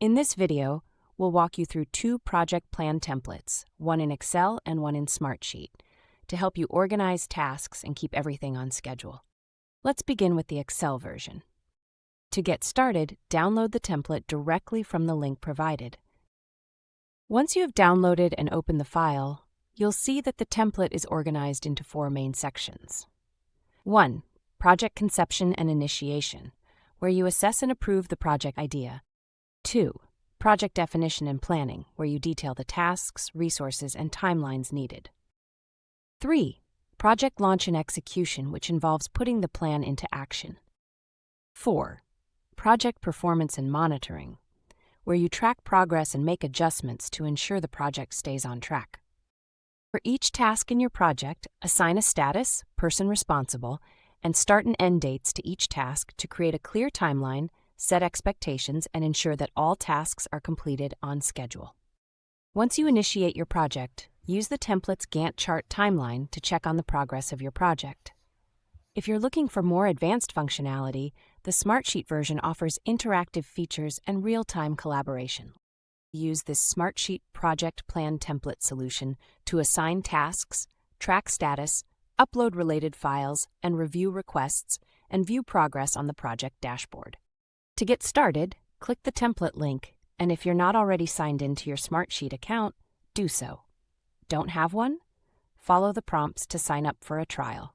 In this video, we'll walk you through two project plan templates, one in Excel and one in Smartsheet, to help you organize tasks and keep everything on schedule. Let's begin with the Excel version. To get started, download the template directly from the link provided. Once you have downloaded and opened the file, you'll see that the template is organized into four main sections. 1. Project conception and initiation, where you assess and approve the project idea. 2. Project definition and planning, where you detail the tasks, resources, and timelines needed. 3. Project launch and execution, which involves putting the plan into action. 4. Project performance and monitoring, where you track progress and make adjustments to ensure the project stays on track. For each task in your project, assign a status, person responsible, and start and end dates to each task to create a clear timeline, set expectations, and ensure that all tasks are completed on schedule. Once you initiate your project, use the template's Gantt chart timeline to check on the progress of your project. If you're looking for more advanced functionality, the Smartsheet version offers interactive features and real-time collaboration. Use this Smartsheet project plan template solution to assign tasks, track status, upload related files, and review requests, and view progress on the project dashboard. To get started, click the template link, and if you're not already signed into your Smartsheet account, do so. Don't have one? Follow the prompts to sign up for a trial.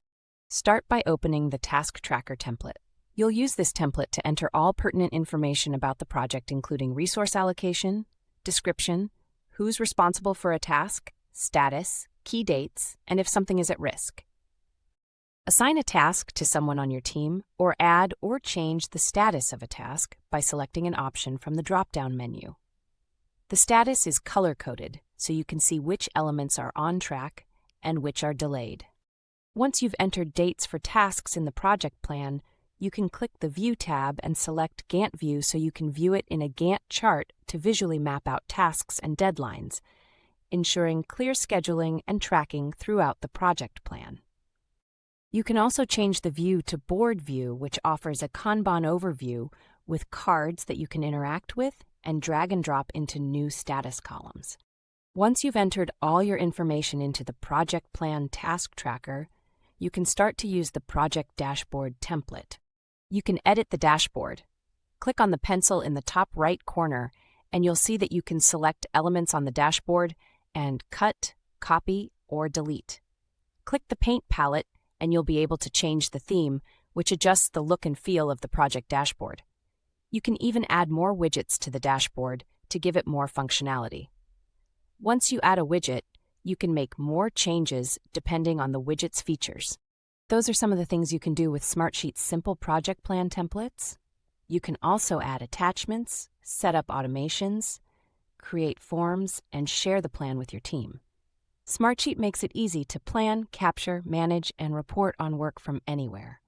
Start by opening the Task Tracker template. You'll use this template to enter all pertinent information about the project, including resource allocation, description, who's responsible for a task, status, key dates, and if something is at risk. Assign a task to someone on your team, or add or change the status of a task by selecting an option from the drop-down menu. The status is color-coded, so you can see which elements are on track and which are delayed. Once you've entered dates for tasks in the project plan, you can click the View tab and select Gantt View so you can view it in a Gantt chart to visually map out tasks and deadlines, ensuring clear scheduling and tracking throughout the project plan. You can also change the view to Board View, which offers a Kanban overview with cards that you can interact with and drag and drop into new status columns. Once you've entered all your information into the project plan task tracker, you can start to use the project dashboard template. You can edit the dashboard. Click on the pencil in the top right corner, and you'll see that you can select elements on the dashboard and cut, copy, or delete. Click the paint palette, and you'll be able to change the theme, which adjusts the look and feel of the project dashboard. You can even add more widgets to the dashboard to give it more functionality. Once you add a widget, you can make more changes depending on the widget's features. Those are some of the things you can do with Smartsheet's simple project plan templates. You can also add attachments, set up automations, create forms, and share the plan with your team. Smartsheet makes it easy to plan, capture, manage, and report on work from anywhere.